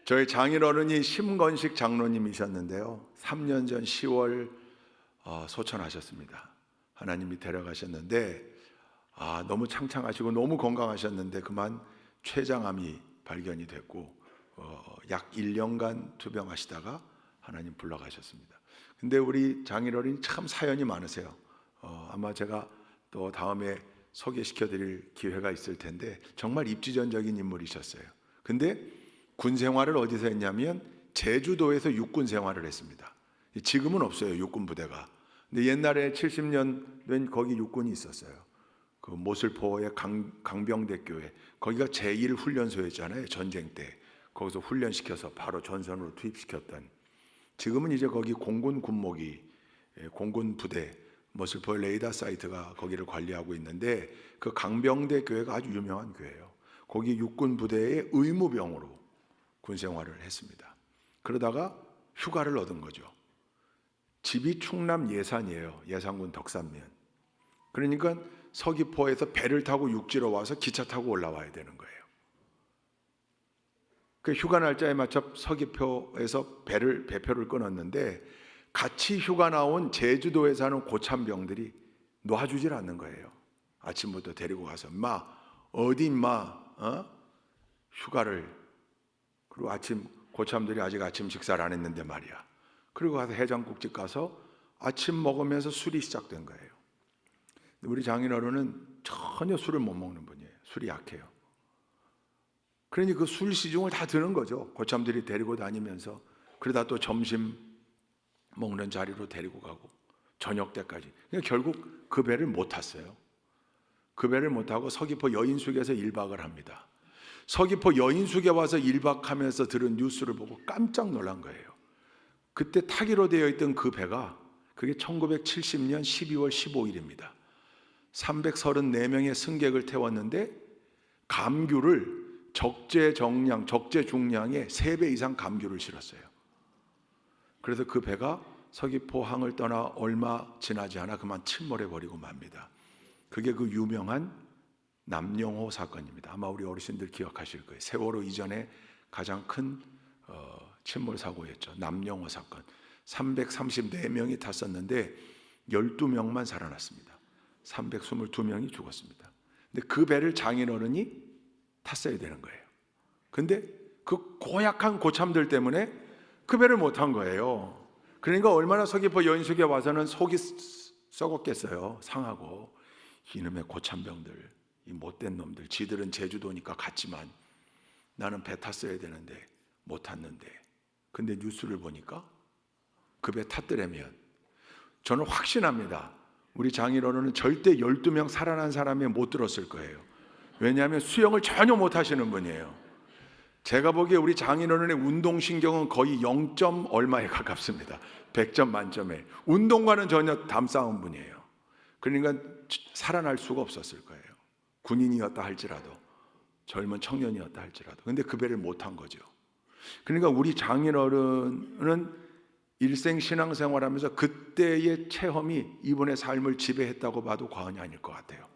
저희 장인어른이 심건식 장로님이셨는데요. 3년 전 10월 소천하셨습니다. 하나님이 데려가셨는데 너무 창창하시고 너무 건강하셨는데 그만 췌장암이 발견이 됐고 약 1년간 투병하시다가 하나님 불러가셨습니다. 근데 우리 장인어른이 참 사연이 많으세요. 아마 제가 또 다음에 소개시켜 드릴 기회가 있을 텐데 정말 입지전적인 인물이셨어요. 근데 군 생활을 어디서 했냐면 제주도에서 육군 생활을 했습니다. 지금은 없어요, 육군 부대가. 근데 옛날에 70년 된 거기 육군이 있었어요. 그 모슬포의 강병대 교회, 거기가 제1훈련소였잖아요. 전쟁 때 거기서 훈련시켜서 바로 전선으로 투입시켰던. 지금은 이제 거기 공군 군목이 공군 부대 모슬포 레이더 사이트가 거기를 관리하고 있는데 그 강병대 교회가 아주 유명한 교회예요. 거기 육군 부대의 의무병으로 군 생활을 했습니다. 그러다가 휴가를 얻은 거죠. 집이 충남 예산이에요. 예산군 덕산면. 그러니까 서귀포에서 배를 타고 육지로 와서 기차 타고 올라와야 되는 거예요. 그 휴가 날짜에 맞춰 서귀포에서 배표를 끊었는데 같이 휴가 나온 제주도에 사는 고참병들이 놔주질 않는 거예요. 아침부터 데리고 가서 어디 휴가를. 그리고 고참들이 아직 아침 식사를 안 했는데 말이야. 그리고 가서 해장국집 가서 아침 먹으면서 술이 시작된 거예요. 우리 장인어른은 전혀 술을 못 먹는 분이에요. 술이 약해요. 그러니 그 술 시중을 다 드는 거죠. 고참들이 데리고 다니면서. 그러다 또 점심 먹는 자리로 데리고 가고 저녁 때까지. 그러니까 결국 그 배를 못 탔어요. 그 배를 못 타고 서귀포 여인숙에서 1박을 합니다. 서귀포 여인숙에 와서 1박하면서 들은 뉴스를 보고 깜짝 놀란 거예요. 그때 타기로 되어 있던 그 배가 그게 1970년 12월 15일입니다. 334명의 승객을 태웠는데 감귤을 적재 중량의 3배 이상 감귤을 실었어요. 그래서 그 배가 서귀포항을 떠나 얼마 지나지 않아 그만 침몰해버리고 맙니다. 그게 그 유명한 남영호 사건입니다. 아마 우리 어르신들 기억하실 거예요. 세월호 이전에 가장 큰 침몰 사고였죠. 남영호 사건. 334명이 탔었는데 12명만 살아났습니다. 322명이 죽었습니다. 근데 그 배를 장인어른이 탔어야 되는 거예요. 근데 그 고약한 고참들 때문에 그 배를 못 탄 거예요. 그러니까 얼마나 서귀포 여인숙에 와서는 속이 썩었겠어요. 상하고. 이놈의 고참병들, 이 못된 놈들, 지들은 제주도니까 갔지만 나는 배 탔어야 되는데 못 탔는데. 근데 뉴스를 보니까 그 배 탔더라면 저는 확신합니다. 우리 장인어른은 절대 12명 살아난 사람이 못 들었을 거예요. 왜냐하면 수영을 전혀 못 하시는 분이에요. 제가 보기에 우리 장인어른의 운동신경은 거의 0. 얼마에 가깝습니다. 100점 만점에. 운동과는 전혀 담싸운 분이에요. 그러니까 살아날 수가 없었을 거예요. 군인이었다 할지라도, 젊은 청년이었다 할지라도. 근데 그 배를 못 탄 거죠. 그러니까 우리 장인어른은 일생 신앙생활하면서 그때의 체험이 이분의 삶을 지배했다고 봐도 과언이 아닐 것 같아요.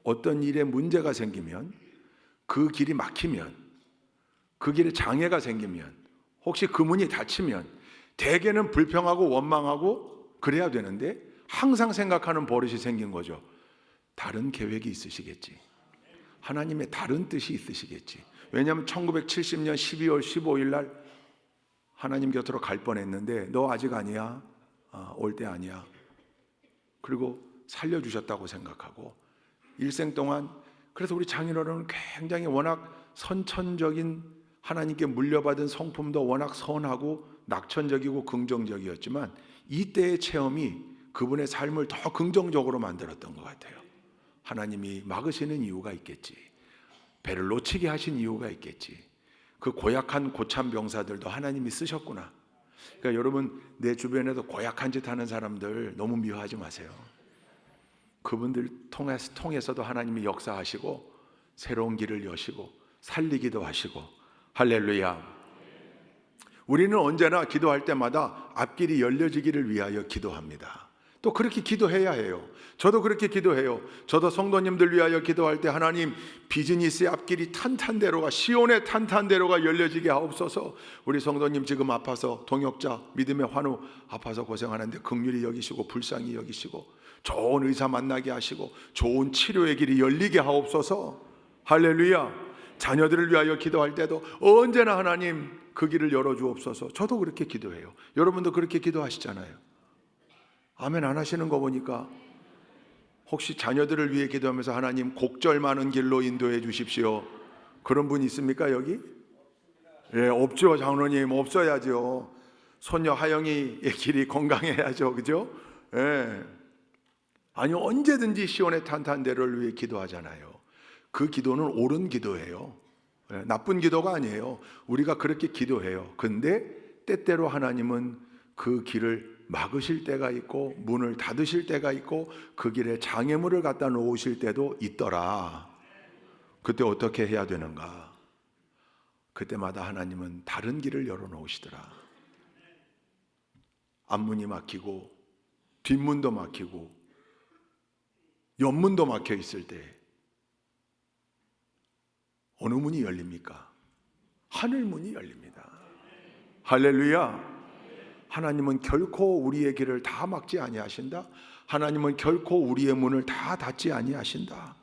어떤 일에 문제가 생기면, 그 길이 막히면, 그 길에 장애가 생기면, 혹시 그 문이 닫히면 대개는 불평하고 원망하고 그래야 되는데 항상 생각하는 버릇이 생긴 거죠. 다른 계획이 있으시겠지. 하나님의 다른 뜻이 있으시겠지. 왜냐하면 1970년 12월 15일 날 하나님 곁으로 갈 뻔했는데 너 아직 아니야. 올 때 아니야. 그리고 살려주셨다고 생각하고 일생 동안. 그래서 우리 장인어른은 굉장히 워낙 선천적인 하나님께 물려받은 성품도 워낙 선하고 낙천적이고 긍정적이었지만 이때의 체험이 그분의 삶을 더 긍정적으로 만들었던 것 같아요. 하나님이 막으시는 이유가 있겠지. 배를 놓치게 하신 이유가 있겠지. 그 고약한 고참 병사들도 하나님이 쓰셨구나. 그러니까 여러분, 내 주변에도 고약한 짓 하는 사람들 너무 미워하지 마세요. 그분들 통해서도 하나님이 역사하시고 새로운 길을 여시고 살리기도 하시고. 할렐루야. 우리는 언제나 기도할 때마다 앞길이 열려지기를 위하여 기도합니다. 또 그렇게 기도해야 해요. 저도 그렇게 기도해요. 저도 성도님들 위하여 기도할 때 하나님 비즈니스의 앞길이 탄탄대로가 시온의 탄탄대로가 열려지게 하옵소서. 우리 성도님 지금 아파서 동역자 믿음의 환우 아파서 고생하는데 긍휼히 여기시고 불쌍히 여기시고 좋은 의사 만나게 하시고 좋은 치료의 길이 열리게 하옵소서. 할렐루야. 자녀들을 위하여 기도할 때도 언제나 하나님 그 길을 열어주옵소서. 저도 그렇게 기도해요. 여러분도 그렇게 기도하시잖아요. 아멘 안 하시는 거 보니까 혹시 자녀들을 위해 기도하면서 하나님 곡절 많은 길로 인도해 주십시오, 그런 분 있습니까 여기? 예, 없죠. 장로님 없어야죠. 손녀 하영이의 길이 건강해야죠. 그죠? 예. 아니 언제든지 시온의 탄탄대로를 위해 기도하잖아요. 그 기도는 옳은 기도예요. 예, 나쁜 기도가 아니에요. 우리가 그렇게 기도해요. 근데 때때로 하나님은 그 길을 막으실 때가 있고 문을 닫으실 때가 있고 그 길에 장애물을 갖다 놓으실 때도 있더라. 그때 어떻게 해야 되는가? 그때마다 하나님은 다른 길을 열어놓으시더라. 앞문이 막히고 뒷문도 막히고 옆문도 막혀 있을 때 어느 문이 열립니까? 하늘문이 열립니다. 할렐루야. 하나님은 결코 우리의 길을 다 막지 아니하신다. 하나님은 결코 우리의 문을 다 닫지 아니하신다.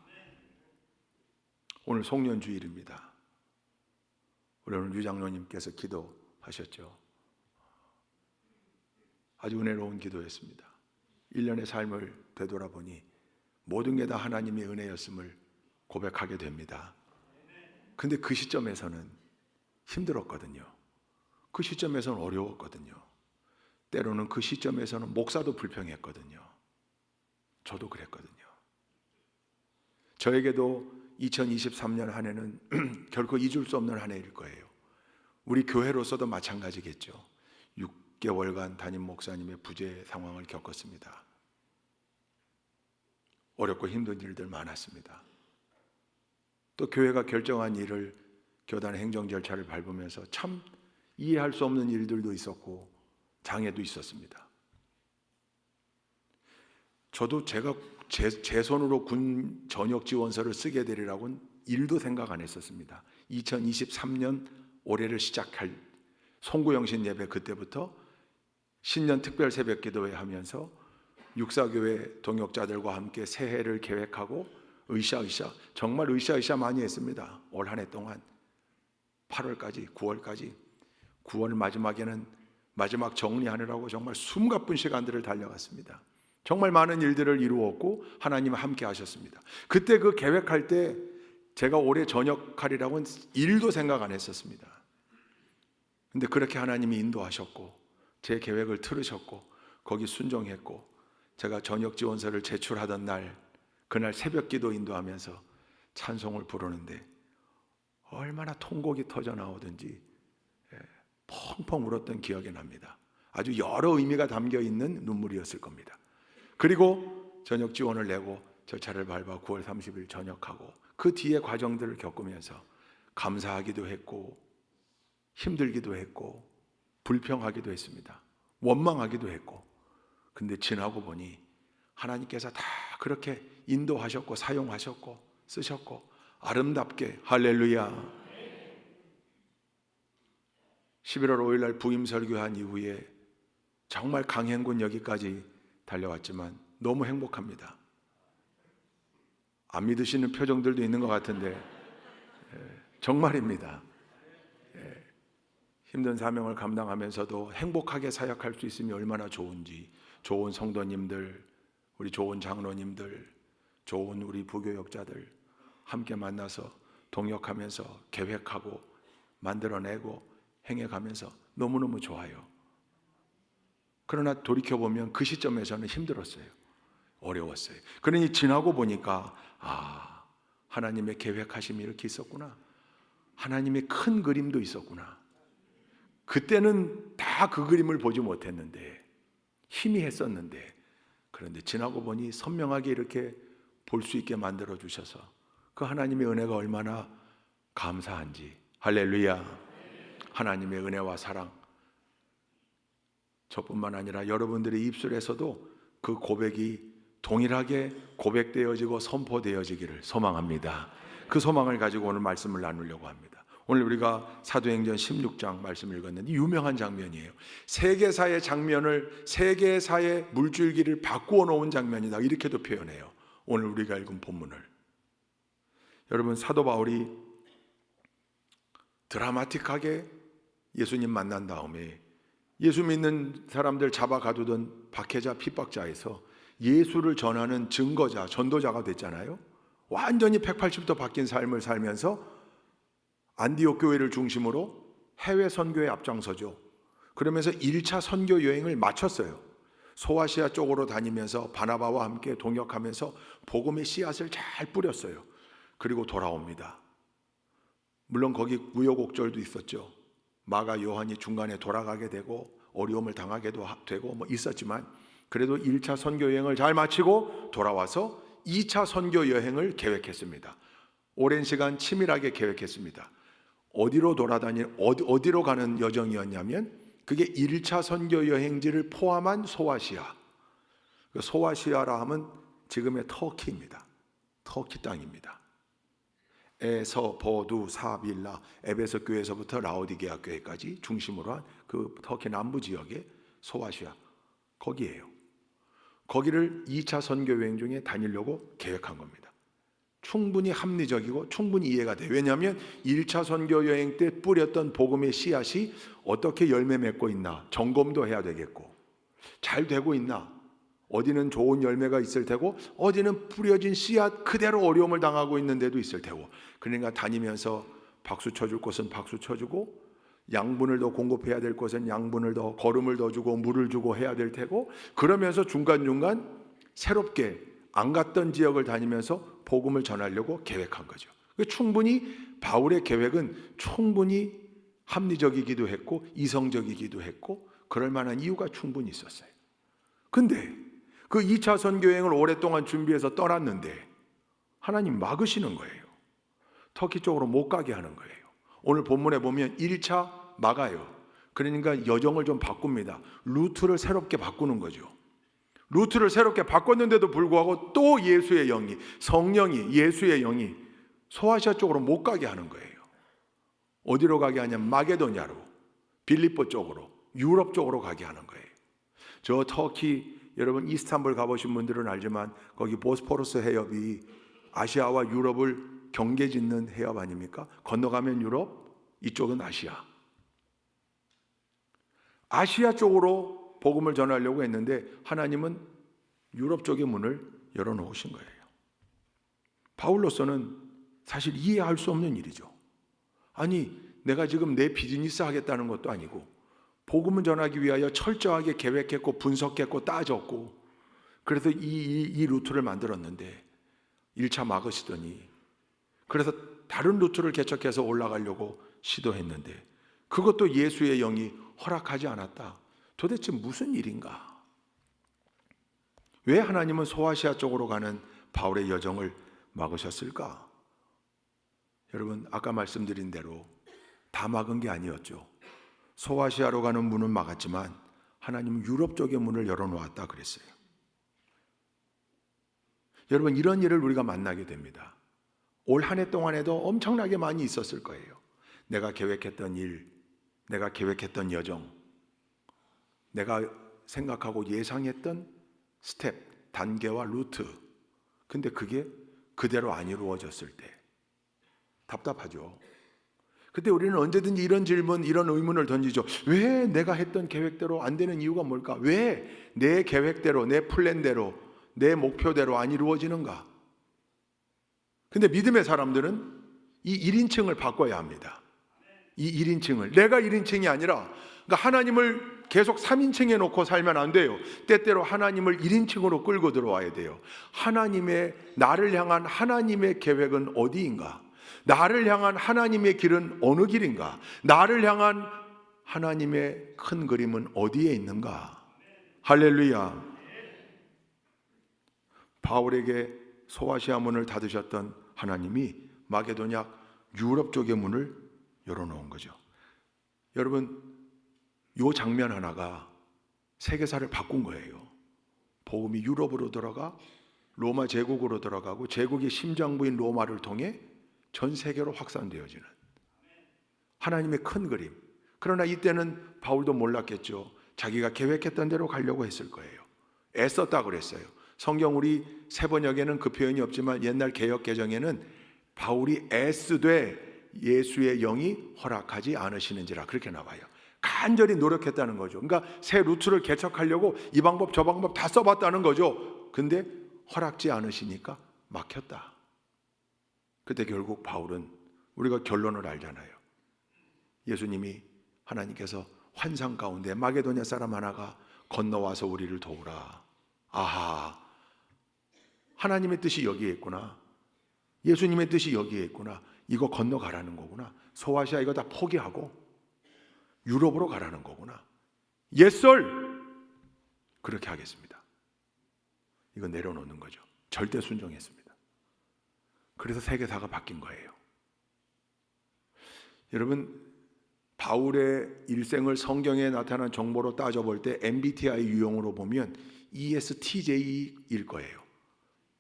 오늘 송년주일입니다. 우리 오늘 유장로님께서 기도하셨죠. 아주 은혜로운 기도였습니다. 1년의 삶을 되돌아보니 모든 게 다 하나님의 은혜였음을 고백하게 됩니다. 근데 그 시점에서는 힘들었거든요. 그 시점에서는 어려웠거든요. 때로는 그 시점에서는 목사도 불평했거든요. 저도 그랬거든요. 저에게도 2023년 한 해는 결코 잊을 수 없는 한 해일 거예요. 우리 교회로서도 마찬가지겠죠. 6개월간 담임 목사님의 부재 상황을 겪었습니다. 어렵고 힘든 일들 많았습니다. 또 교회가 결정한 일을 교단 행정 절차를 밟으면서 참 이해할 수 없는 일들도 있었고 장애도 있었습니다. 저도 제가 제 손으로 군 전역 지원서를 쓰게 되리라고는 일도 생각 안 했었습니다. 2023년 올해를 시작할 송구영신 예배 그때부터 신년 특별 새벽 기도회 하면서 육사교회 동역자들과 함께 새해를 계획하고 으쌰으쌰 정말 으쌰으쌰 많이 했습니다. 올 한 해 동안 8월까지 9월까지 9월 마지막에는 마지막 정리하느라고 정말 숨가쁜 시간들을 달려갔습니다. 정말 많은 일들을 이루었고 하나님은 함께 하셨습니다. 그때 그 계획할 때 제가 올해 전역하리라고는 일도 생각 안 했었습니다. 근데 그렇게 하나님이 인도하셨고 제 계획을 틀으셨고 거기 순종했고 제가 전역 지원서를 제출하던 날 그날 새벽 기도 인도하면서 찬송을 부르는데 얼마나 통곡이 터져 나오든지 펑펑 울었던 기억이 납니다. 아주 여러 의미가 담겨 있는 눈물이었을 겁니다. 그리고 전역 지원을 내고 절차를 밟아 9월 30일 전역하고 그 뒤에 과정들을 겪으면서 감사하기도 했고 힘들기도 했고 불평하기도 했습니다. 원망하기도 했고 근데 지나고 보니 하나님께서 다 그렇게 인도하셨고 사용하셨고 쓰셨고 아름답게 할렐루야. 11월 5일 날 부임 설교한 이후에 정말 강행군 여기까지 달려왔지만 너무 행복합니다. 안 믿으시는 표정들도 있는 것 같은데 정말입니다. 힘든 사명을 감당하면서도 행복하게 사역할 수 있으면 얼마나 좋은지 좋은 성도님들, 우리 좋은 장로님들, 좋은 우리 부교역자들 함께 만나서 동역하면서 계획하고 만들어내고 행해가면서 너무너무 좋아요. 그러나 돌이켜보면 그 시점에서는 힘들었어요. 어려웠어요. 그러니 지나고 보니까 하나님의 계획하심이 이렇게 있었구나. 하나님의 큰 그림도 있었구나. 그때는 다 그 그림을 보지 못했는데 희미했었는데 그런데 지나고 보니 선명하게 이렇게 볼 수 있게 만들어 주셔서 그 하나님의 은혜가 얼마나 감사한지 할렐루야. 하나님의 은혜와 사랑 저뿐만 아니라 여러분들의 입술에서도 그 고백이 동일하게 고백되어지고 선포되어지기를 소망합니다. 그 소망을 가지고 오늘 말씀을 나누려고 합니다. 오늘 우리가 사도행전 16장 말씀을 읽었는데 유명한 장면이에요. 세계사의 장면을, 세계사의 물줄기를 바꾸어 놓은 장면이다, 이렇게도 표현해요. 오늘 우리가 읽은 본문을. 여러분, 사도 바울이 드라마틱하게 예수님 만난 다음에 예수 믿는 사람들 잡아 가두던 박해자, 핍박자에서 예수를 전하는 증거자, 전도자가 됐잖아요. 완전히 180도 바뀐 삶을 살면서 안디옥 교회를 중심으로 해외 선교에 앞장서죠. 그러면서 1차 선교 여행을 마쳤어요. 소아시아 쪽으로 다니면서 바나바와 함께 동역하면서 복음의 씨앗을 잘 뿌렸어요. 그리고 돌아옵니다. 물론 거기 우여곡절도 있었죠. 마가 요한이 중간에 돌아가게 되고 어려움을 당하게도 되고 있었지만, 그래도 1차 선교 여행을 잘 마치고 돌아와서 2차 선교 여행을 계획했습니다. 오랜 시간 치밀하게 계획했습니다. 어디로 가는 여정이었냐면 그게 1차 선교 여행지를 포함한 소아시아. 소아시아라 하면 지금의 터키입니다. 터키 땅입니다. 에서, 버두, 사빌라, 에베소 교회에서부터 라오디게아 교회까지 중심으로 한 그 터키 남부 지역의 소아시아, 거기에요. 거기를 2차 선교 여행 중에 다니려고 계획한 겁니다. 충분히 합리적이고 충분히 이해가 돼요. 왜냐하면 1차 선교 여행 때 뿌렸던 복음의 씨앗이 어떻게 열매 맺고 있나 점검도 해야 되겠고, 잘 되고 있나, 어디는 좋은 열매가 있을 테고 어디는 뿌려진 씨앗 그대로 어려움을 당하고 있는 데도 있을 테고, 그러니까 다니면서 박수 쳐줄 곳은 박수 쳐주고, 양분을 더 공급해야 될 곳은 양분을 더, 거름을 더 주고 물을 주고 해야 될 테고, 그러면서 중간중간 새롭게 안 갔던 지역을 다니면서 복음을 전하려고 계획한 거죠. 충분히 바울의 계획은 충분히 합리적이기도 했고 이성적이기도 했고 그럴 만한 이유가 충분히 있었어요. 근데 그 2차 선교여행을 오랫동안 준비해서 떠났는데 하나님 막으시는 거예요. 터키 쪽으로 못 가게 하는 거예요. 오늘 본문에 보면 1차 막아요. 그러니까 여정을 좀 바꿉니다. 루트를 새롭게 바꾸는 거죠. 루트를 새롭게 바꿨는데도 불구하고 또 예수의 영이, 성령이, 예수의 영이 소아시아 쪽으로 못 가게 하는 거예요. 어디로 가게 하냐면 마게도냐로, 빌립보 쪽으로, 유럽 쪽으로 가게 하는 거예요. 저 터키, 여러분 이스탄불 가보신 분들은 알지만 거기 보스포러스 해협이 아시아와 유럽을 경계짓는 해협 아닙니까? 건너가면 유럽, 이쪽은 아시아. 아시아 쪽으로 복음을 전하려고 했는데 하나님은 유럽 쪽의 문을 열어놓으신 거예요. 바울로서는 사실 이해할 수 없는 일이죠. 아니, 내가 지금 내 비즈니스 하겠다는 것도 아니고 복음을 전하기 위하여 철저하게 계획했고 분석했고 따졌고, 그래서 이 루트를 만들었는데 1차 막으시더니, 그래서 다른 루트를 개척해서 올라가려고 시도했는데 그것도 예수의 영이 허락하지 않았다. 도대체 무슨 일인가? 왜 하나님은 소아시아 쪽으로 가는 바울의 여정을 막으셨을까? 여러분, 아까 말씀드린 대로 다 막은 게 아니었죠. 소아시아로 가는 문은 막았지만 하나님은 유럽 쪽의 문을 열어놓았다 그랬어요. 여러분, 이런 일을 우리가 만나게 됩니다. 올 한 해 동안에도 엄청나게 많이 있었을 거예요. 내가 계획했던 일, 내가 계획했던 여정, 내가 생각하고 예상했던 스텝, 단계와 루트. 근데 그게 그대로 안 이루어졌을 때 답답하죠. 그때 우리는 언제든지 이런 질문, 이런 의문을 던지죠. 왜 내가 했던 계획대로 안 되는 이유가 뭘까? 왜 내 계획대로, 내 플랜대로, 내 목표대로 안 이루어지는가? 근데 믿음의 사람들은 이 1인칭을 바꿔야 합니다. 이 1인칭을. 내가 1인칭이 아니라, 그러니까 하나님을 계속 3인칭에 놓고 살면 안 돼요. 때때로 하나님을 1인칭으로 끌고 들어와야 돼요. 나를 향한 하나님의 계획은 어디인가? 나를 향한 하나님의 길은 어느 길인가? 나를 향한 하나님의 큰 그림은 어디에 있는가? 할렐루야. 바울에게 소아시아 문을 닫으셨던 하나님이 마게도냐 유럽 쪽의 문을 열어놓은 거죠. 여러분, 이 장면 하나가 세계사를 바꾼 거예요. 복음이 유럽으로 들어가 로마 제국으로 들어가고 제국의 심장부인 로마를 통해 전 세계로 확산되어지는 하나님의 큰 그림. 그러나 이때는 바울도 몰랐겠죠. 자기가 계획했던 대로 가려고 했을 거예요. 애썼다 그랬어요. 성경 우리 세번역에는 그 표현이 없지만 옛날 개역 개정에는 바울이 애쓰되 예수의 영이 허락하지 않으시는지라 그렇게 나와요. 간절히 노력했다는 거죠. 그러니까 새 루트를 개척하려고 이 방법 저 방법 다 써봤다는 거죠. 근데 허락지 않으시니까 막혔다. 그때 결국 바울은 우리가 결론을 알잖아요. 예수님이 하나님께서 환상 가운데 마게도냐 사람 하나가 건너와서 우리를 도우라. 아하, 하나님의 뜻이 여기에 있구나. 예수님의 뜻이 여기에 있구나. 이거 건너가라는 거구나. 소아시아 이거 다 포기하고 유럽으로 가라는 거구나. 예썰 그렇게 하겠습니다. 이거 내려놓는 거죠. 절대 순종했습니다. 그래서 세계사가 바뀐 거예요. 여러분, 바울의 일생을 성경에 나타난 정보로 따져볼 때 MBTI 유형으로 보면 ESTJ일 거예요.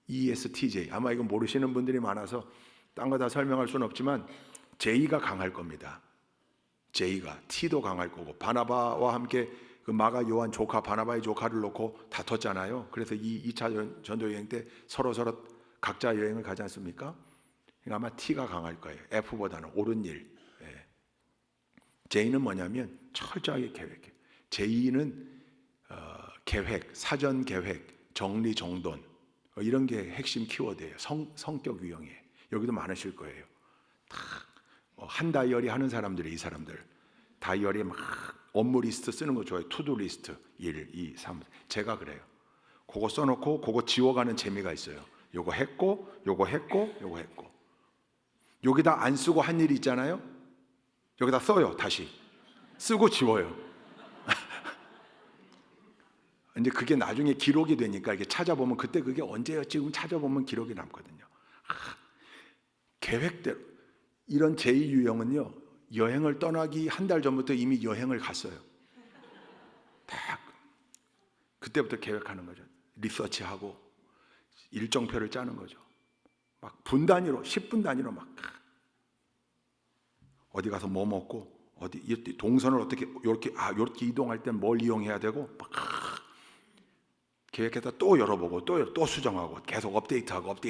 ESTJ. 아마 이거 모르시는 분들이 많아서 딴 거 다 설명할 수는 없지만 J가 강할 겁니다. J가. T도 강할 거고 바나바와 함께 그 마가 요한 조카 바나바의 조카를 놓고 다퉜잖아요. 그래서 이 2차 전도 여행 때 서로 각자 여행을 가지 않습니까? 그러니까 아마 T가 강할 거예요. F보다는 옳은 일. 예. J는 뭐냐면 철저하게 계획해. J는 계획, 사전 계획, 정리 정돈 이런 게 핵심 키워드예요. 성격 유형에 여기도 많으실 거예요. 한 다이어리 하는 사람들이 이 사람들 다이어리에 막 업무 리스트 쓰는 거 좋아해요. 투두 리스트 1, 2, 3 제가 그래요. 그거 써놓고 그거 지워가는 재미가 있어요. 요거 했고 요거 했고 요거 했고 여기다 안 쓰고 한 일이 있잖아요. 여기다 써요. 다시 쓰고 지워요. 이제 그게 나중에 기록이 되니까 이게 찾아보면 그때 그게 언제였지 지금 찾아보면 기록이 남거든요. 계획대로 이런 제2유형은요 여행을 떠나기 한 달 전부터 이미 여행을 갔어요. 딱 그때부터 계획하는 거죠. 리서치하고 일정표를 짜는 거죠. 막 분 단위로 10분 단위로 막 어디 가서 뭐 먹고 어디 동선을 어떻게 이렇게 이동할 땐 뭘 이용해야 되고 막 계획했다 또 열어보고 또 수정하고 계속 업데이트하고 막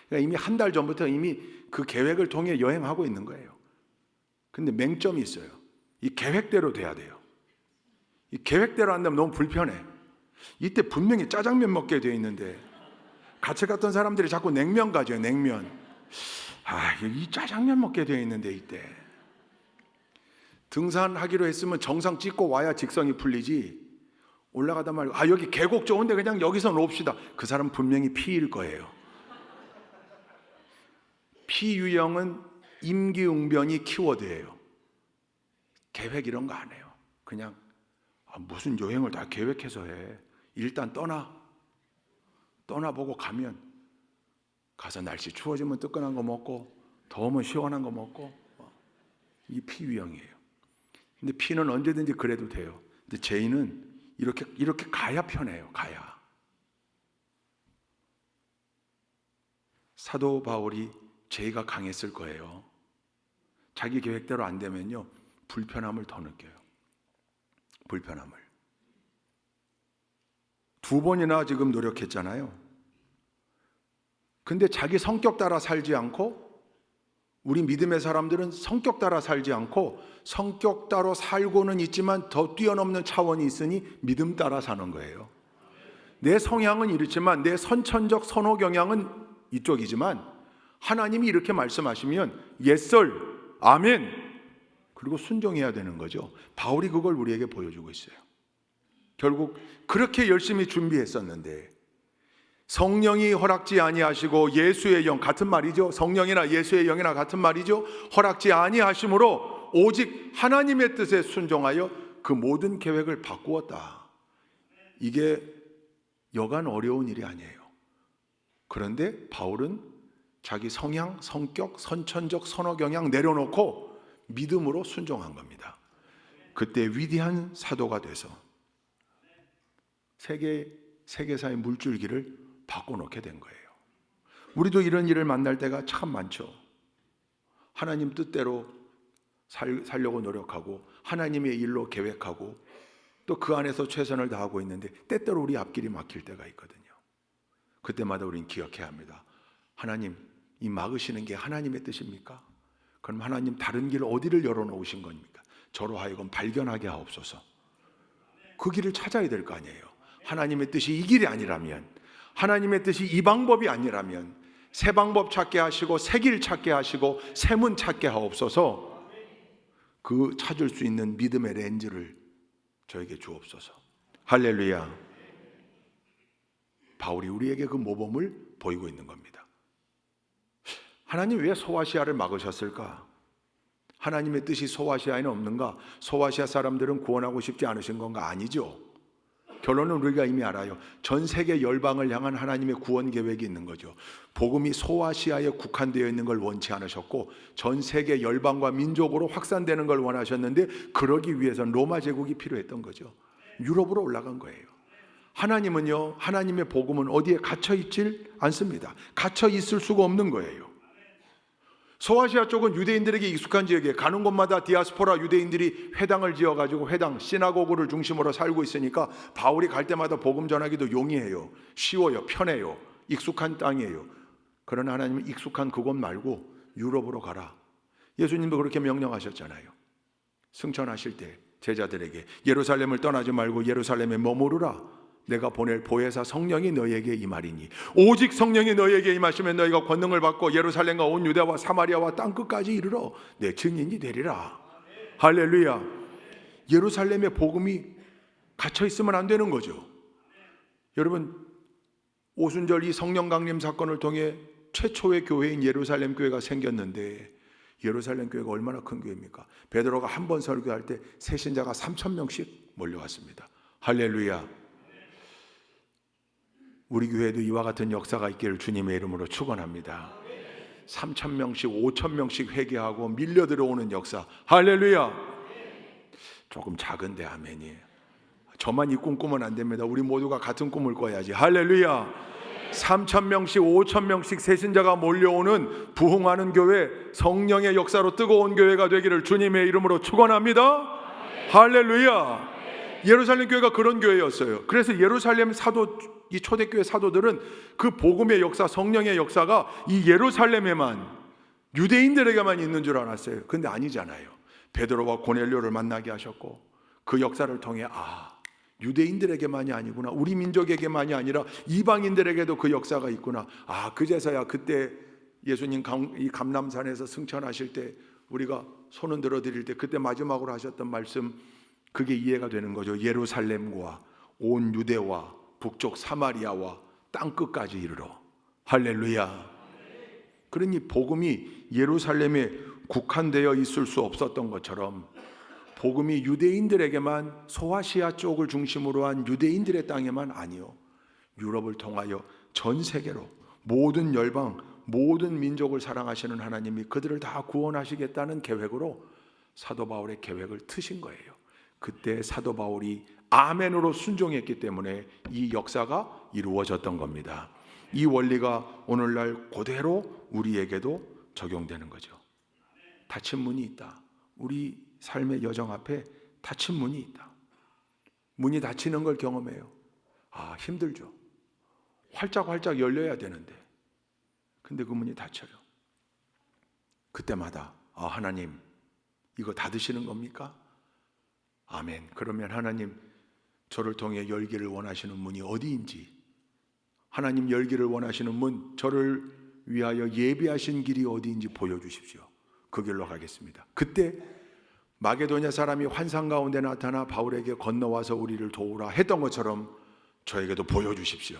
그러니까 이미 한 달 전부터 이미 그 계획을 통해 여행하고 있는 거예요. 근데 맹점이 있어요. 이 계획대로 돼야 돼요. 이 계획대로 안 되면 너무 불편해. 이때 분명히 짜장면 먹게 돼 있는데 같이 갔던 사람들이 자꾸 냉면 가져요. 냉면. 이 짜장면 먹게 돼 있는데 이때 등산하기로 했으면 정상 찍고 와야 직성이 풀리지. 올라가다 말고 여기 계곡 좋은데 그냥 여기서 놓읍시다. 그 사람 분명히 P일 거예요. P 유형은 임기응변이 키워드예요. 계획 이런 거 안 해요. 그냥 무슨 여행을 다 계획해서 해. 일단 떠나보고 가면 가서 날씨 추워지면 뜨끈한 거 먹고 더우면 시원한 거 먹고 이 P 유형이에요. 근데 P는 언제든지 그래도 돼요. 근데 J는 이렇게 가야 편해요. 가야. 사도 바울이 J가 강했을 거예요. 자기 계획대로 안 되면요 불편함을 더 느껴요. 불편함을 2번이나 지금 노력했잖아요. 근데 자기 성격 따라 살지 않고 우리 믿음의 사람들은 성격 따라 살지 않고 성격 따라 살고는 있지만 더 뛰어넘는 차원이 있으니 믿음 따라 사는 거예요. 내 성향은 이렇지만 내 선천적 선호 경향은 이쪽이지만 하나님이 이렇게 말씀하시면 예썰 아멘 그리고 순종해야 되는 거죠. 바울이 그걸 우리에게 보여주고 있어요. 결국 그렇게 열심히 준비했었는데 성령이 허락지 아니하시고 예수의 영 같은 말이죠. 성령이나 예수의 영이나 같은 말이죠. 허락지 아니하심으로 오직 하나님의 뜻에 순종하여 그 모든 계획을 바꾸었다. 이게 여간 어려운 일이 아니에요. 그런데 바울은 자기 성향, 성격, 선천적 선호 경향 내려놓고 믿음으로 순종한 겁니다. 그때 위대한 사도가 돼서 세계사의 물줄기를 바꿔놓게 된 거예요. 우리도 이런 일을 만날 때가 참 많죠. 하나님 뜻대로 살려고 노력하고 하나님의 일로 계획하고 또 그 안에서 최선을 다하고 있는데 때때로 우리 앞길이 막힐 때가 있거든요. 그때마다 우리는 기억해야 합니다. 하나님, 이 막으시는 게 하나님의 뜻입니까? 그럼 하나님 다른 길 어디를 열어놓으신 겁니까? 저로 하여금 발견하게 하옵소서. 그 길을 찾아야 될 거 아니에요. 하나님의 뜻이 이 길이 아니라면, 하나님의 뜻이 이 방법이 아니라면 새 방법 찾게 하시고 새 길 찾게 하시고 새 문 찾게 하옵소서. 그 찾을 수 있는 믿음의 렌즈를 저에게 주옵소서. 할렐루야. 바울이 우리에게 그 모범을 보이고 있는 겁니다. 하나님 왜 소아시아를 막으셨을까? 하나님의 뜻이 소아시아에는 없는가? 소아시아 사람들은 구원하고 싶지 않으신 건가? 아니죠. 결론은 우리가 이미 알아요. 전 세계 열방을 향한 하나님의 구원 계획이 있는 거죠. 복음이 소아시아에 국한되어 있는 걸 원치 않으셨고 전 세계 열방과 민족으로 확산되는 걸 원하셨는데 그러기 위해서는 로마 제국이 필요했던 거죠. 유럽으로 올라간 거예요. 하나님은요, 하나님의 복음은 어디에 갇혀 있질 않습니다. 갇혀 있을 수가 없는 거예요. 소아시아 쪽은 유대인들에게 익숙한 지역에 가는 곳마다 디아스포라 유대인들이 회당을 지어가지고 회당, 시나고그를 중심으로 살고 있으니까 바울이 갈 때마다 복음 전하기도 용이해요. 쉬워요. 편해요. 익숙한 땅이에요. 그러나 하나님은 익숙한 그곳 말고 유럽으로 가라. 예수님도 그렇게 명령하셨잖아요. 승천하실 때 제자들에게 예루살렘을 떠나지 말고 예루살렘에 머무르라. 내가 보낼 보혜사 성령이 너희에게 임하리니 오직 성령이 너희에게 임하시면 너희가 권능을 받고 예루살렘과 온 유대와 사마리아와 땅끝까지 이르러 내 증인이 되리라. 할렐루야. 예루살렘의 복음이 갇혀 있으면 안 되는 거죠. 여러분, 오순절 이 성령 강림 사건을 통해 최초의 교회인 예루살렘 교회가 생겼는데 예루살렘 교회가 얼마나 큰 교회입니까? 베드로가 한 번 설교할 때 새신자가 3,000명씩 몰려왔습니다. 할렐루야. 우리 교회도 이와 같은 역사가 있기를 주님의 이름으로 축원합니다. 3,000명씩 5,000명씩 회개하고 밀려 들어오는 역사. 할렐루야. 조금 작은데 아멘이에요. 저만 이 꿈 꾸면 안 됩니다. 우리 모두가 같은 꿈을 꿔야지. 할렐루야. 3,000명씩 5,000명씩 새신자가 몰려오는 부흥하는 교회, 성령의 역사로 뜨거운 교회가 되기를 주님의 이름으로 축원합니다. 할렐루야. 예루살렘 교회가 그런 교회였어요. 그래서 예루살렘 사도, 이 초대교회 사도들은 그 복음의 역사, 성령의 역사가 이 예루살렘에만, 유대인들에게만 있는 줄 알았어요. 근데 아니잖아요. 베드로와 고넬료를 만나게 하셨고 그 역사를 통해 유대인들에게만이 아니구나, 우리 민족에게만이 아니라 이방인들에게도 그 역사가 있구나. 그제서야 그때 예수님 이 감람산에서 승천하실 때 우리가 손을 들어드릴 때 그때 마지막으로 하셨던 말씀, 그게 이해가 되는 거죠. 예루살렘과 온 유대와 북쪽 사마리아와 땅끝까지 이르러. 할렐루야. 그러니 복음이 예루살렘에 국한되어 있을 수 없었던 것처럼 복음이 유대인들에게만, 소아시아 쪽을 중심으로 한 유대인들의 땅에만 아니요, 유럽을 통하여 전 세계로 모든 열방, 모든 민족을 사랑하시는 하나님이 그들을 다 구원하시겠다는 계획으로 사도 바울의 계획을 트신 거예요. 그때 사도 바울이 아멘으로 순종했기 때문에 이 역사가 이루어졌던 겁니다. 이 원리가 오늘날 그대로 우리에게도 적용되는 거죠. 닫힌 문이 있다. 우리 삶의 여정 앞에 닫힌 문이 있다. 문이 닫히는 걸 경험해요. 힘들죠. 활짝활짝 열려야 되는데 근데 그 문이 닫혀요. 그때마다 하나님, 이거 닫으시는 겁니까? 아멘. 그러면 하나님, 저를 통해 열기를 원하시는 문이 어디인지, 하나님 열기를 원하시는 문, 저를 위하여 예비하신 길이 어디인지 보여주십시오. 그 길로 가겠습니다. 그때 마게도냐 사람이 환상 가운데 나타나 바울에게 건너와서 우리를 도우라 했던 것처럼 저에게도 보여주십시오.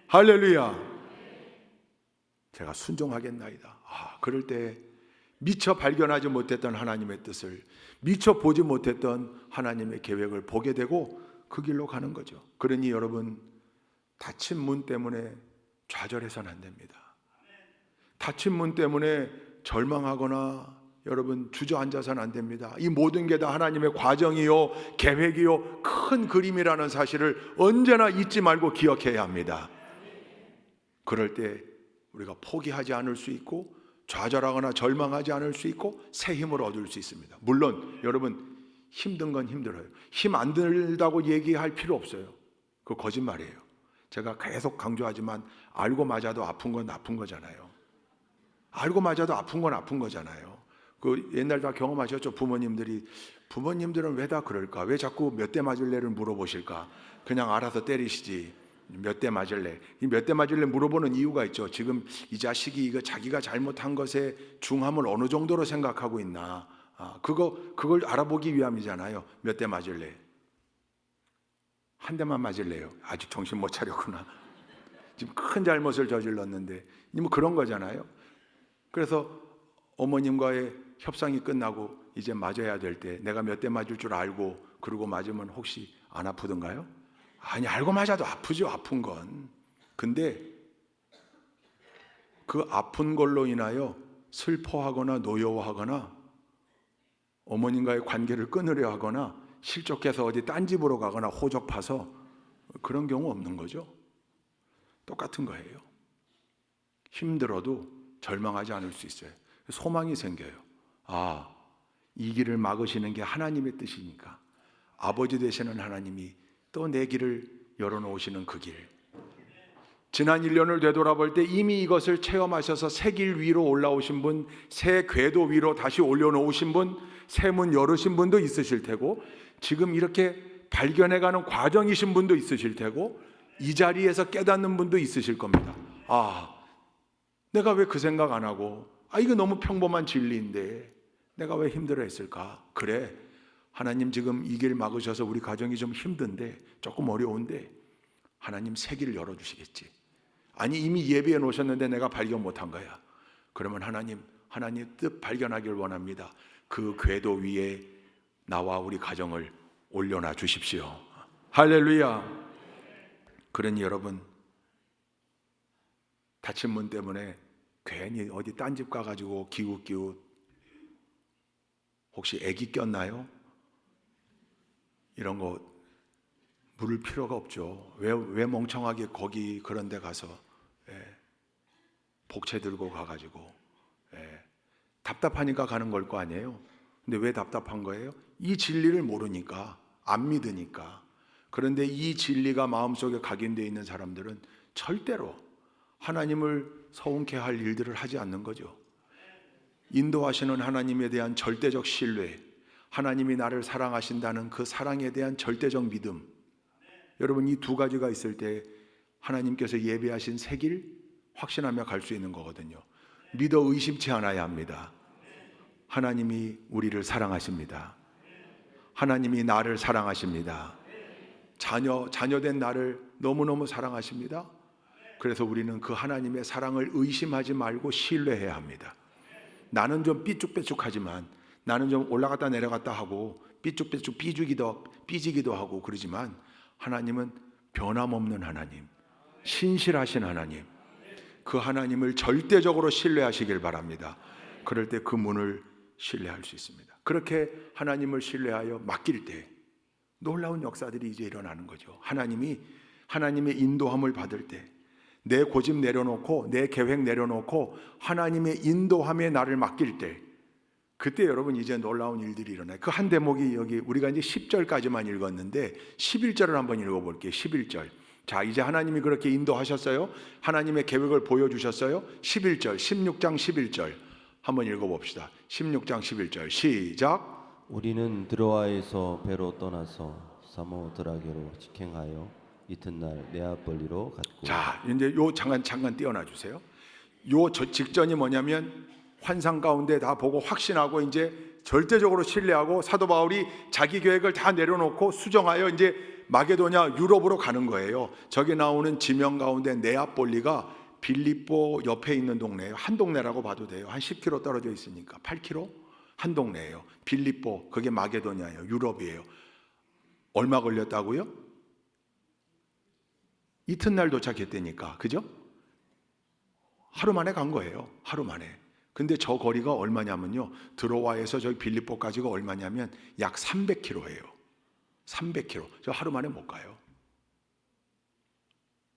할렐루야. 제가 순종하겠나이다. 그럴 때 미처 발견하지 못했던 하나님의 뜻을, 미처 보지 못했던 하나님의 계획을 보게 되고 그 길로 가는 거죠. 그러니 여러분, 닫힌 문 때문에 좌절해서는 안 됩니다. 닫힌 문 때문에 절망하거나 여러분 주저앉아서는 안 됩니다. 이 모든 게 다 하나님의 과정이요, 계획이요, 큰 그림이라는 사실을 언제나 잊지 말고 기억해야 합니다. 그럴 때 우리가 포기하지 않을 수 있고 좌절하거나 절망하지 않을 수 있고 새 힘을 얻을 수 있습니다. 물론 여러분 힘든 건 힘들어요. 힘 안 들다고 얘기할 필요 없어요. 그거 거짓말이에요. 제가 계속 강조하지만 알고 맞아도 아픈 건 아픈 거잖아요. 알고 맞아도 아픈 건 아픈 거잖아요. 그 옛날 다 경험하셨죠? 부모님들은 왜 다 그럴까? 왜 자꾸 몇 대 맞을래를 물어보실까? 그냥 알아서 때리시지. 몇 대 맞을래? 이 몇 대 맞을래 물어보는 이유가 있죠. 지금 이 자식이 이거 자기가 잘못한 것의 중함을 어느 정도로 생각하고 있나? 그걸 알아보기 위함이잖아요. 몇 대 맞을래? 한 대만 맞을래요? 아직 정신 못 차렸구나. 지금 큰 잘못을 저질렀는데 뭐 그런 거잖아요. 그래서 어머님과의 협상이 끝나고 이제 맞아야 될 때 내가 몇 대 맞을 줄 알고 그러고 맞으면 혹시 안 아프던가요? 아니, 알고 맞아도 아프죠. 아픈 건. 근데 그 아픈 걸로 인하여 슬퍼하거나 노여워하거나 어머님과의 관계를 끊으려 하거나 실족해서 어디 딴 집으로 가거나 호적파서 그런 경우 없는 거죠. 똑같은 거예요. 힘들어도 절망하지 않을 수 있어요. 소망이 생겨요. 이 길을 막으시는 게 하나님의 뜻이니까 아버지 되시는 하나님이 또 내 길을 열어놓으시는 그 길. 지난 1년을 되돌아볼 때 이미 이것을 체험하셔서 새 길 위로 올라오신 분, 새 궤도 위로 다시 올려놓으신 분, 새 문 열으신 분도 있으실 테고 지금 이렇게 발견해가는 과정이신 분도 있으실 테고 이 자리에서 깨닫는 분도 있으실 겁니다. 내가 왜 그 생각 안 하고 이거 너무 평범한 진리인데 내가 왜 힘들어했을까? 그래, 하나님 지금 이 길 막으셔서 우리 가정이 좀 힘든데 조금 어려운데 하나님 새 길을 열어주시겠지. 아니 이미 예비해 놓으셨는데 내가 발견 못한 거야. 그러면 하나님 뜻 발견하길 원합니다. 그 궤도 위에 나와 우리 가정을 올려놔 주십시오. 할렐루야. 그러니 여러분 닫힌 문 때문에 괜히 어디 딴 집 가가지고 기웃기웃 혹시 애기 꼈나요? 이런 거 물을 필요가 없죠. 왜 멍청하게 거기 그런 데 가서 복채 들고 가가지고 답답하니까 가는 걸 거 아니에요. 근데 왜 답답한 거예요? 이 진리를 모르니까, 안 믿으니까. 그런데 이 진리가 마음속에 각인되어 있는 사람들은 절대로 하나님을 서운케 할 일들을 하지 않는 거죠. 인도하시는 하나님에 대한 절대적 신뢰, 하나님이 나를 사랑하신다는 그 사랑에 대한 절대적 믿음. 여러분 이 두 가지가 있을 때 하나님께서 예배하신 새 길 확신하며 갈 수 있는 거거든요. 믿어 의심치 않아야 합니다. 하나님이 우리를 사랑하십니다. 하나님이 나를 사랑하십니다. 자녀된 나를 너무너무 사랑하십니다. 그래서 우리는 그 하나님의 사랑을 의심하지 말고 신뢰해야 합니다. 나는 좀 삐죽빼죽하지만, 나는 좀 올라갔다 내려갔다 하고 삐죽빼죽 삐지기도 하고 그러지만 하나님은 변함없는 하나님, 신실하신 하나님, 그 하나님을 절대적으로 신뢰하시길 바랍니다. 그럴 때 그 문을 신뢰할 수 있습니다. 그렇게 하나님을 신뢰하여 맡길 때 놀라운 역사들이 이제 일어나는 거죠. 하나님의 인도함을 받을 때, 내 고집 내려놓고 내 계획 내려놓고 하나님의 인도함에 나를 맡길 때, 그때 여러분 이제 놀라운 일들이 일어나요. 그 한 대목이 여기 우리가 이제 10절까지만 읽었는데 11절을 한번 읽어볼게요. 11절. 자, 이제 하나님이 그렇게 인도하셨어요. 하나님의 계획을 보여주셨어요. 11절, 16장 11절 한번 읽어봅시다. 16장 11절 시작. 우리는 드로아에서 배로 떠나서 사모드라게로 직행하여 이튿날 네아폴리로 갔고. 자, 이제 요 잠깐 띄어놔 주세요. 요 직전이 뭐냐면 환상 가운데 다 보고 확신하고 이제 절대적으로 신뢰하고 사도 바울이 자기 계획을 다 내려놓고 수정하여 이제 마게도냐 유럽으로 가는 거예요. 저기 나오는 지명 가운데 네아폴리가 빌립보 옆에 있는 동네예요. 한 동네라고 봐도 돼요. 한 10km 떨어져 있으니까 8km 한 동네예요. 빌립보, 그게 마게도냐예요. 유럽이에요. 얼마 걸렸다고요? 이튿날 도착했다니까, 그죠? 하루 만에 간 거예요. 하루 만에. 근데 저 거리가 얼마냐면요, 드로아에서 저기 빌립보까지가 얼마냐면 약 300km예요. 300km. 저 하루 만에 못 가요.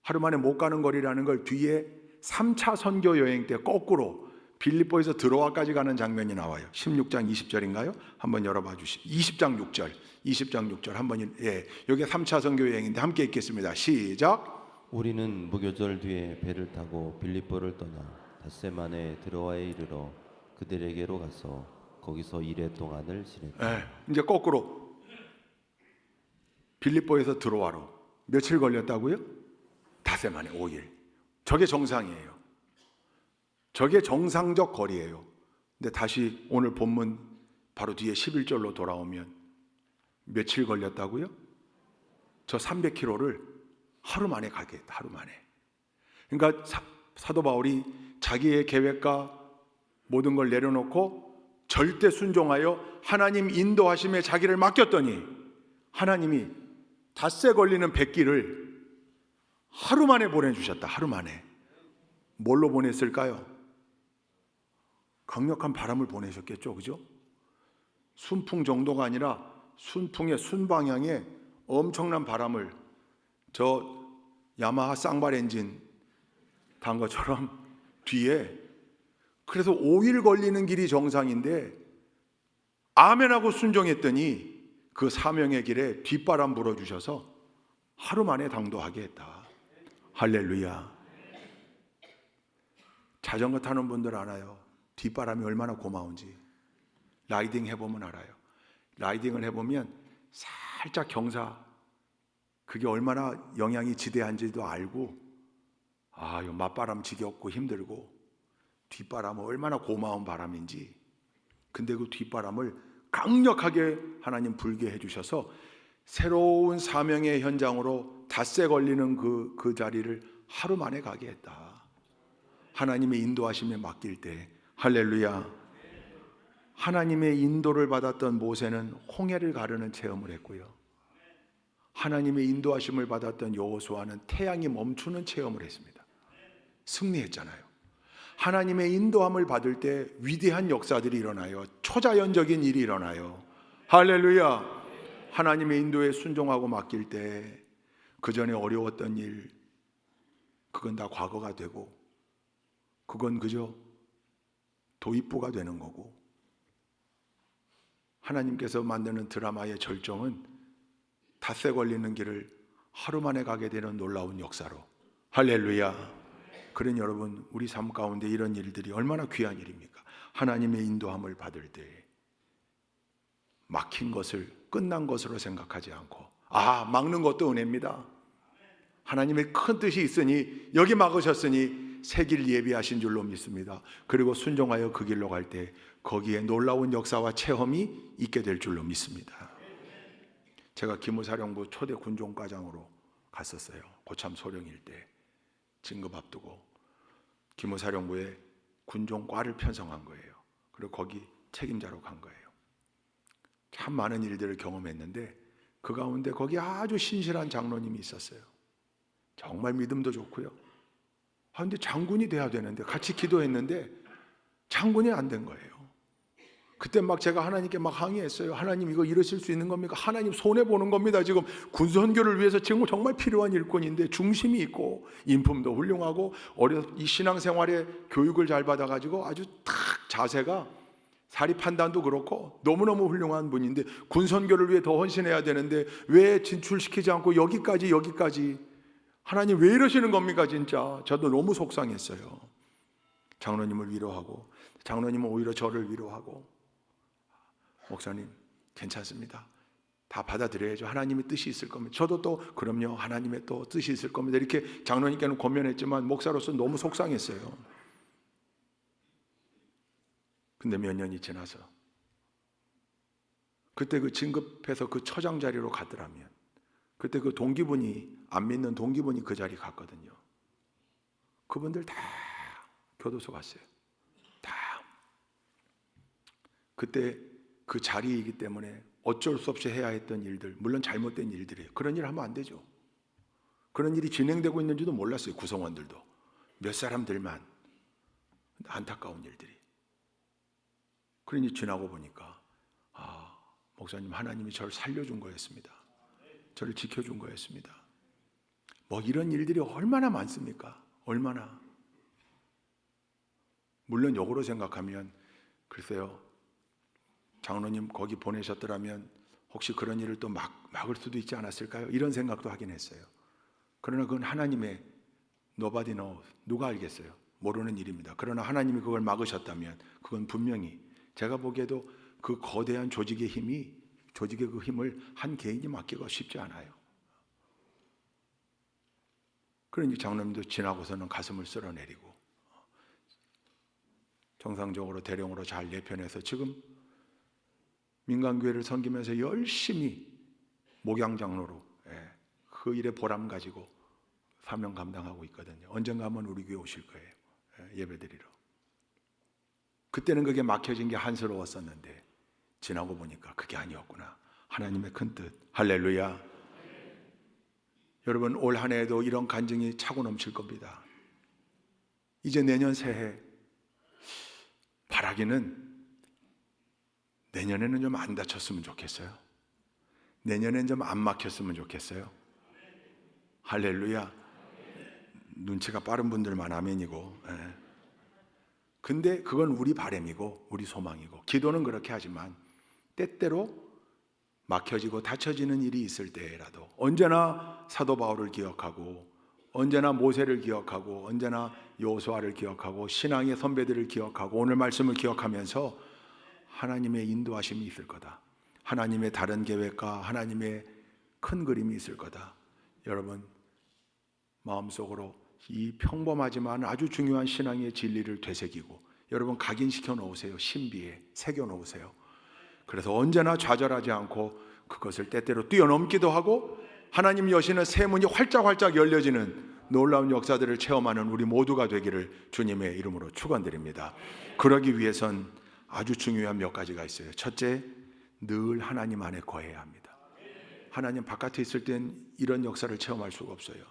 하루 만에 못 가는 거리라는 걸 뒤에 3차 선교 여행 때 거꾸로 빌립보에서 드로아까지 가는 장면이 나와요. 16장 20절인가요? 한번 열어봐 주시죠. 20장 6절 한번, 여기 3차 선교 여행인데 함께 읽겠습니다. 시작. 우리는 무교절 뒤에 배를 타고 빌립보를 떠나 닷새만에 드로아에 이르러 그들에게로 가서 거기서 이레 동안을 지냈다. 이제 거꾸로 빌립보에서 드로아로 며칠 걸렸다고요? 닷새 만에 5일. 저게 정상이에요. 저게 정상적 거리예요. 근데 다시 오늘 본문 바로 뒤에 11절로 돌아오면 며칠 걸렸다고요? 저 300km를 하루 만에 가겠다. 하루 만에. 그러니까 사도 바울이 자기의 계획과 모든 걸 내려놓고 절대 순종하여 하나님 인도하심에 자기를 맡겼더니 하나님이 닷새 걸리는 백기를 하루 만에 보내주셨다. 하루 만에. 뭘로 보냈을까요? 강력한 바람을 보내셨겠죠. 그죠? 순풍 정도가 아니라 순풍의 순방향에 엄청난 바람을, 저 야마하 쌍발 엔진 단 것처럼 뒤에. 그래서 5일 걸리는 길이 정상인데 아멘하고 순종했더니 그 사명의 길에 뒷바람 불어주셔서 하루 만에 당도하게 했다. 할렐루야. 자전거 타는 분들 알아요. 뒷바람이 얼마나 고마운지. 라이딩 해보면 알아요. 라이딩을 해보면 살짝 경사, 그게 얼마나 영향이 지대한지도 알고, 아, 이 맞바람 지겹고 힘들고 뒷바람은 얼마나 고마운 바람인지. 근데 그 뒷바람을 강력하게 하나님 불게 해주셔서 새로운 사명의 현장으로 닷새 걸리는 그 자리를 하루 만에 가게 했다. 하나님의 인도하심에 맡길 때. 할렐루야. 하나님의 인도를 받았던 모세는 홍해를 가르는 체험을 했고요, 하나님의 인도하심을 받았던 여호수아는 태양이 멈추는 체험을 했습니다. 승리했잖아요. 하나님의 인도함을 받을 때 위대한 역사들이 일어나요. 초자연적인 일이 일어나요. 할렐루야. 하나님의 인도에 순종하고 맡길 때 그 전에 어려웠던 일, 그건 다 과거가 되고, 그건 그저 도입부가 되는 거고, 하나님께서 만드는 드라마의 절정은 닷새 걸리는 길을 하루 만에 가게 되는 놀라운 역사로. 할렐루야. 그런 여러분, 우리 삶 가운데 이런 일들이 얼마나 귀한 일입니까? 하나님의 인도함을 받을 때 막힌 것을 끝난 것으로 생각하지 않고, 막는 것도 은혜입니다. 하나님의 큰 뜻이 있으니, 여기 막으셨으니 새 길 예비하신 줄로 믿습니다. 그리고 순종하여 그 길로 갈 때 거기에 놀라운 역사와 체험이 있게 될 줄로 믿습니다. 제가 기무사령부 초대 군종과장으로 갔었어요. 고참 소령일 때 진급 앞두고 기무사령부에 군종과를 편성한 거예요. 그리고 거기 책임자로 간 거예요. 참 많은 일들을 경험했는데 그 가운데 거기 아주 신실한 장로님이 있었어요. 정말 믿음도 좋고요. 근데 장군이 돼야 되는데 같이 기도했는데 장군이 안 된 거예요. 그때 막 제가 하나님께 막 항의했어요. 하나님, 이거 이러실 수 있는 겁니까? 하나님 손해 보는 겁니다. 지금 군선교를 위해서 지금 정말 필요한 일꾼인데 중심이 있고 인품도 훌륭하고 이 신앙생활에 교육을 잘 받아가지고 아주 탁 자세가 사리 판단도 그렇고 너무너무 훌륭한 분인데 군선교를 위해 더 헌신해야 되는데 왜 진출시키지 않고 여기까지 하나님 왜 이러시는 겁니까? 진짜 저도 너무 속상했어요. 장로님을 위로하고, 장로님은 오히려 저를 위로하고, 목사님 괜찮습니다. 다 받아들여야죠. 하나님의 뜻이 있을 겁니다. 저도 또 그럼요, 하나님의 또 뜻이 있을 겁니다. 이렇게 장로님께는 권면했지만 목사로서 너무 속상했어요. 근데 몇 년이 지나서 그때 그 진급해서 그 처장 자리로 가더라면, 그때 그 동기분이, 안 믿는 동기분이 그 자리 갔거든요. 그분들 다 교도소 갔어요. 다. 그때 그 자리이기 때문에 어쩔 수 없이 해야 했던 일들, 물론 잘못된 일들이에요. 그런 일 하면 안 되죠. 그런 일이 진행되고 있는지도 몰랐어요. 구성원들도 몇 사람들만. 안타까운 일들이. 그러니 지나고 보니까 목사님, 하나님이 저를 살려준 거였습니다. 저를 지켜준 거였습니다. 뭐 이런 일들이 얼마나 많습니까? 얼마나. 물론 역으로 생각하면 글쎄요, 장로님 거기 보내셨더라면 혹시 그런 일을 또 막을 수도 있지 않았을까요? 이런 생각도 하긴 했어요. 그러나 그건 하나님의 nobody knows, 누가 알겠어요? 모르는 일입니다. 그러나 하나님이 그걸 막으셨다면 그건 분명히 제가 보기에도 그 거대한 조직의 그 힘을 한 개인이 막기가 쉽지 않아요. 그러니 장로님도 지나고서는 가슴을 쓸어내리고 정상적으로 대령으로 잘 예편해서 지금 민간교회를 섬기면서 열심히 목양장로로 그 일에 보람 가지고 사명 감당하고 있거든요. 언젠가 한번 우리 교회 오실 거예요. 예배드리러. 그때는 그게 막혀진 게 한스러웠었는데 지나고 보니까 그게 아니었구나. 하나님의 큰 뜻. 할렐루야. 여러분, 올 한 해에도 이런 간증이 차고 넘칠 겁니다. 이제 내년 새해 바라기는 내년에는 좀 안 다쳤으면 좋겠어요. 내년엔 좀 안 막혔으면 좋겠어요. 할렐루야. 눈치가 빠른 분들만 아멘이고. 근데 그건 우리 바람이고 우리 소망이고, 기도는 그렇게 하지만 때때로 막혀지고 닫혀지는 일이 있을 때라도 언제나 사도 바울을 기억하고, 언제나 모세를 기억하고, 언제나 여호수아를 기억하고, 신앙의 선배들을 기억하고, 오늘 말씀을 기억하면서 하나님의 인도하심이 있을 거다. 하나님의 다른 계획과 하나님의 큰 그림이 있을 거다. 여러분, 마음속으로 이 평범하지만 아주 중요한 신앙의 진리를 되새기고 여러분 각인시켜 놓으세요. 신비에 새겨 놓으세요. 그래서 언제나 좌절하지 않고 그것을 때때로 뛰어넘기도 하고 하나님 여시는 새 문이 활짝활짝 열려지는 놀라운 역사들을 체험하는 우리 모두가 되기를 주님의 이름으로 축원드립니다. 그러기 위해선 아주 중요한 몇 가지가 있어요. 첫째, 늘 하나님 안에 거해야 합니다. 하나님 바깥에 있을 땐 이런 역사를 체험할 수가 없어요.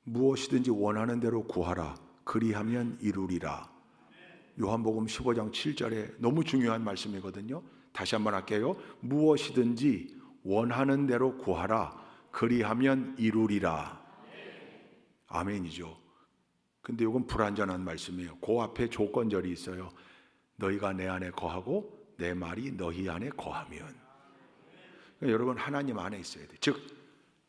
무엇이든지 원하는 대로 구하라. 그리하면 이루리라. 요한복음 15장 7절에 너무 중요한 말씀이거든요. 다시 한번 할게요. 무엇이든지 원하는 대로 구하라. 그리하면 이루리라. 아멘이죠. 근데 이건 불완전한 말씀이에요. 그 앞에 조건절이 있어요. 너희가 내 안에 거하고 내 말이 너희 안에 거하면. 그러니까 여러분 하나님 안에 있어야 돼요. 즉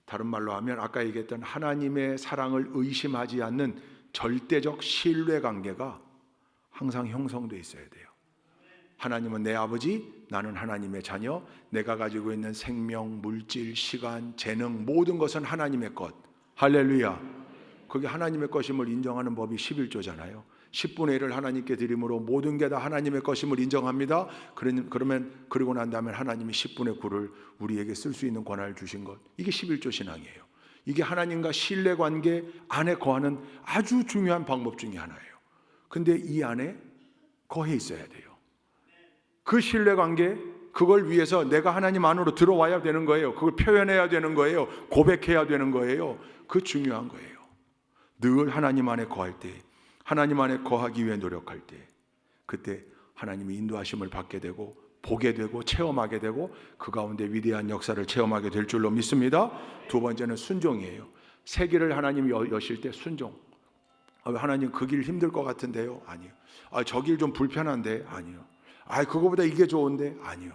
다른 말로 하면 아까 얘기했던 하나님의 사랑을 의심하지 않는 절대적 신뢰관계가 항상 형성되어 있어야 돼요. 하나님은 내 아버지, 나는 하나님의 자녀, 내가 가지고 있는 생명, 물질, 시간, 재능 모든 것은 하나님의 것. 할렐루야. 그게 하나님의 것임을 인정하는 법이 11조잖아요 10분의 1을 하나님께 드림으로 모든 게 다 하나님의 것임을 인정합니다. 그러면 그러고 난 다음에 하나님이 10분의 9를 우리에게 쓸 수 있는 권한을 주신 것, 이게 11조 신앙이에요. 이게 하나님과 신뢰관계 안에 거하는 아주 중요한 방법 중에 하나예요. 근데 이 안에 거해 있어야 돼요. 그 신뢰관계, 그걸 위해서 내가 하나님 안으로 들어와야 되는 거예요. 그걸 표현해야 되는 거예요. 고백해야 되는 거예요. 그 중요한 거예요. 늘 하나님 안에 거할 때, 하나님 안에 거하기 위해 노력할 때, 그때 하나님의 인도하심을 받게 되고 보게 되고 체험하게 되고 그 가운데 위대한 역사를 체험하게 될 줄로 믿습니다. 두 번째는 순종이에요. 새 길을 하나님이 여실 때 순종. 하나님 그 길 힘들 것 같은데요? 아니요. 저 길 좀 불편한데? 아니요. 그거보다 이게 좋은데? 아니요.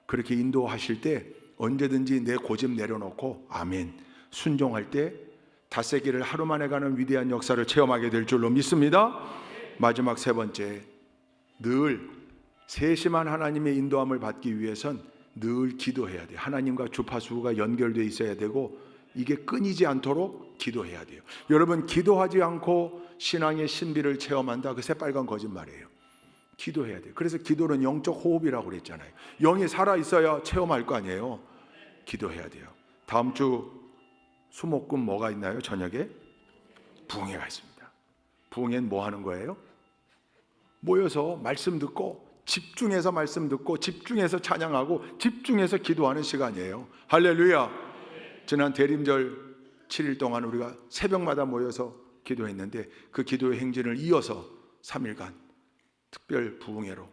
그렇게 인도하실 때 언제든지 내 고집 내려놓고 아멘 순종할 때 닷새 길을 하루 만에 가는 위대한 역사를 체험하게 될 줄로 믿습니다. 마지막 세 번째, 늘 세심한 하나님의 인도함을 받기 위해선 늘 기도해야 돼요. 하나님과 주파수가 연결되어 있어야 되고 이게 끊이지 않도록 기도해야 돼요. 여러분 기도하지 않고 신앙의 신비를 체험한다? 그 새빨간 거짓말이에요. 기도해야 돼요. 그래서 기도는 영적 호흡이라고 그랬잖아요. 영이 살아있어야 체험할 거 아니에요. 기도해야 돼요. 다음 주 수목금 뭐가 있나요? 저녁에 부흥회가 있습니다. 부흥회는 뭐 하는 거예요? 모여서 말씀 듣고 집중해서 말씀 듣고 집중해서 찬양하고 집중해서 기도하는 시간이에요. 할렐루야. 지난 대림절 7일 동안 우리가 새벽마다 모여서 기도했는데 그 기도의 행진을 이어서 3일간 특별 부흥회로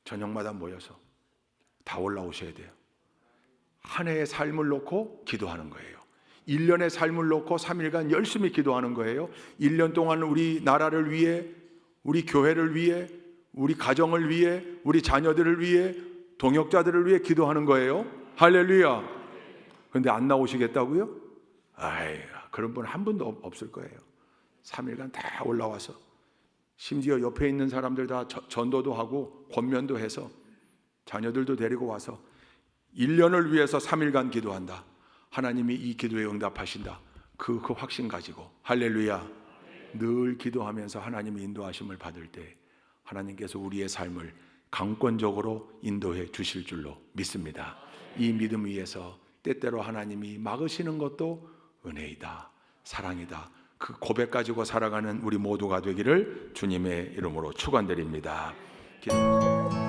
저녁마다 모여서 다 올라오셔야 돼요. 한 해의 삶을 놓고 기도하는 거예요. 1년의 삶을 놓고 3일간 열심히 기도하는 거예요. 1년 동안 우리 나라를 위해, 우리 교회를 위해, 우리 가정을 위해, 우리 자녀들을 위해, 동역자들을 위해 기도하는 거예요. 할렐루야. 그런데 안 나오시겠다고요? 아이, 그런 분 한 분도 없을 거예요. 3일간 다 올라와서 심지어 옆에 있는 사람들 다 전도도 하고 권면도 해서 자녀들도 데리고 와서 1년을 위해서 3일간 기도한다. 하나님이 이 기도에 응답하신다. 그 확신 가지고 할렐루야. 늘 기도하면서 하나님의 인도하심을 받을 때 하나님께서 우리의 삶을 강권적으로 인도해 주실 줄로 믿습니다. 이 믿음 위에서 때때로 하나님이 막으시는 것도 은혜이다, 사랑이다, 그 고백 가지고 살아가는 우리 모두가 되기를 주님의 이름으로 축원드립니다. 기도합니다.